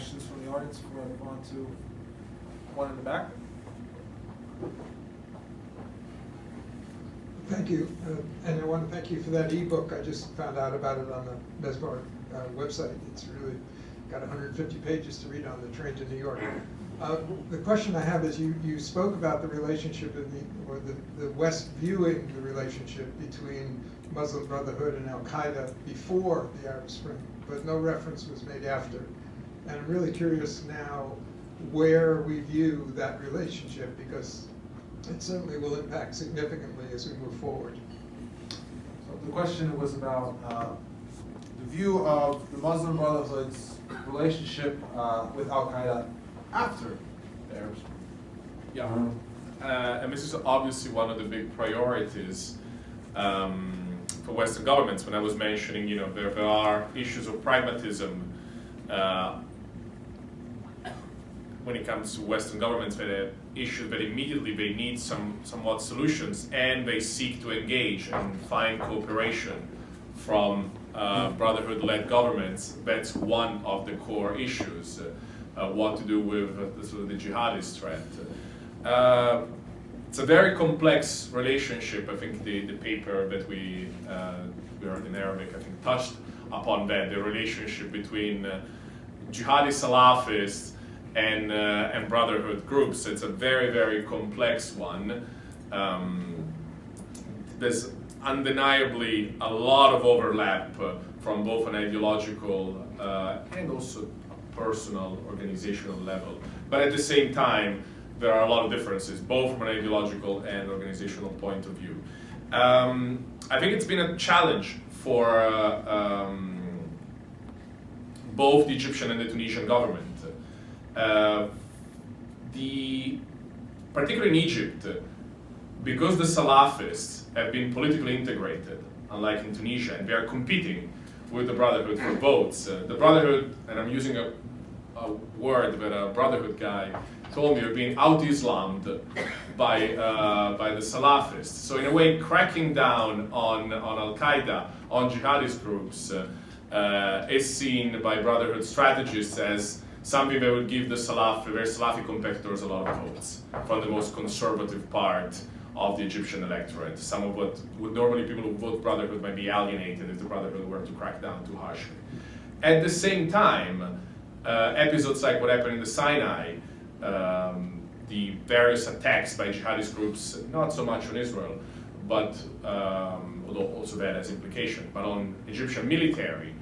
questions from the audience before I move on to one in the back? Thank you, and I want to thank you for that ebook. I just found out about it on the Mesbar website. It's really got 150 pages to read on the train to New York. The question I have is, you spoke about the relationship or the West viewing the relationship between Muslim Brotherhood and Al-Qaeda before the Arab Spring, but no reference was made after. And I'm really curious now where we view that relationship, because it certainly will impact significantly as we move forward. So the question was about the view of the Muslim Brotherhood's relationship with Al-Qaeda after the Arab Spring. Yeah, and this is obviously one of the big priorities for Western governments. When I was mentioning, there are issues of pragmatism when it comes to Western governments, that have issues that immediately they need somewhat solutions, and they seek to engage and find cooperation from Brotherhood-led governments. That's one of the core issues. What to do with the jihadist threat. It's a very complex relationship. I think the paper that we wrote in Arabic, I think, touched upon that, the relationship between jihadi Salafists and Brotherhood groups. It's a very, very complex one. There's undeniably a lot of overlap from both an ideological and also personal, organizational level. But at the same time, there are a lot of differences, both from an ideological and organizational point of view. I think it's been a challenge for both the Egyptian and the Tunisian government. Particularly in Egypt, because the Salafists have been politically integrated, unlike in Tunisia, and they are competing with the Brotherhood for votes. The Brotherhood, and I'm using a word that a Brotherhood guy told me, are being out-Islammed by the Salafists. So in a way, cracking down on Al-Qaeda, on jihadist groups, is seen by Brotherhood strategists as something that would give the very Salafi competitors a lot of votes from the most conservative part of the Egyptian electorate. Some of what would normally people who vote Brotherhood might be alienated if the Brotherhood were to crack down too harshly. At the same time, episodes like what happened in the Sinai, the various attacks by jihadist groups, not so much on Israel, but although also that has implication, but on Egyptian military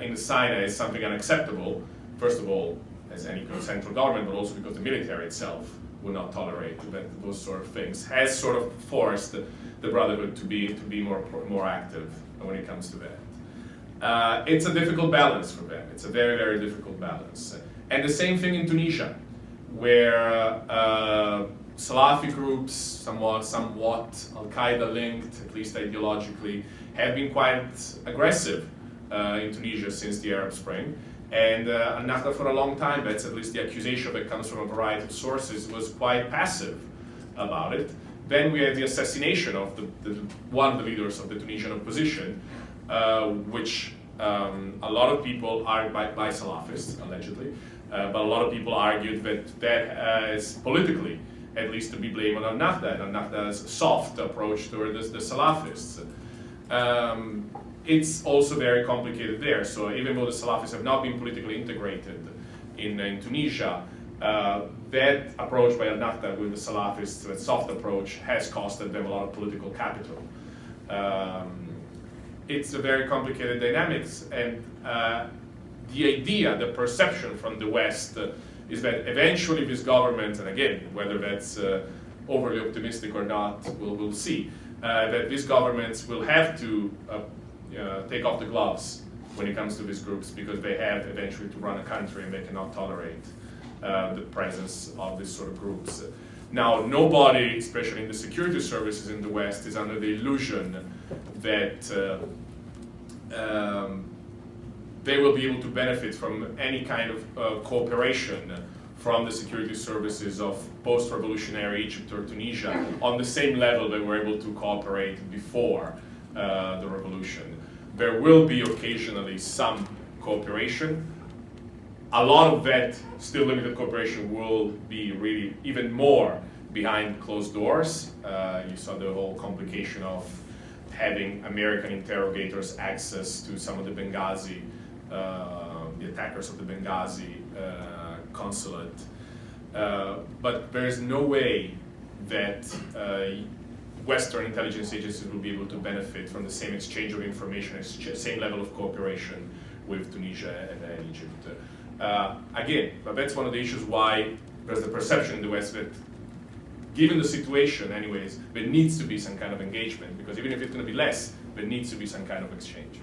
in the Sinai is something unacceptable. First of all, as any central government, but also because the military itself would not tolerate those sort of things, has sort of forced the Brotherhood to be more active when it comes to that. It's a difficult balance for them. It's a very, very difficult balance. And the same thing in Tunisia, where Salafi groups, somewhat Al-Qaeda linked, at least ideologically, have been quite aggressive in Tunisia since the Arab Spring. And Al-Nogaidan for a long time, that's at least the accusation that comes from a variety of sources, was quite passive about it. Then we had the assassination of one of the leaders of the Tunisian opposition, which a lot of people argued by Salafists, allegedly, but a lot of people argued that is politically, at least, to be blamed on Al-Nogaidan, Al-Nogaidan's soft approach toward the Salafists. It's also very complicated there. So even though the Salafis have not been politically integrated in Tunisia, that approach by Al-Nogaidan with the Salafists, that soft approach, has costed them a lot of political capital. It's a very complicated dynamics, and the idea, the perception from the West is that eventually this government, and again, whether that's overly optimistic or not, we'll see, that these governments will have to take off the gloves when it comes to these groups, because they have eventually to run a country and they cannot tolerate the presence of these sort of groups. Now, nobody, especially in the security services in the West, is under the illusion that they will be able to benefit from any kind of cooperation from the security services of post-revolutionary Egypt or Tunisia on the same level they were able to cooperate before the revolution. There will be occasionally some cooperation, a lot of that still limited cooperation will be really even more behind closed doors. You saw the whole complication of having American interrogators access to some of the Benghazi, the attackers of the Benghazi consulate. But there is no way that Western intelligence agencies will be able to benefit from the same exchange of information, same level of cooperation with Tunisia and Egypt. Again, but that's one of the issues why there's the perception in the West that, given the situation anyways, there needs to be some kind of engagement, because even if it's going to be less, there needs to be some kind of exchange.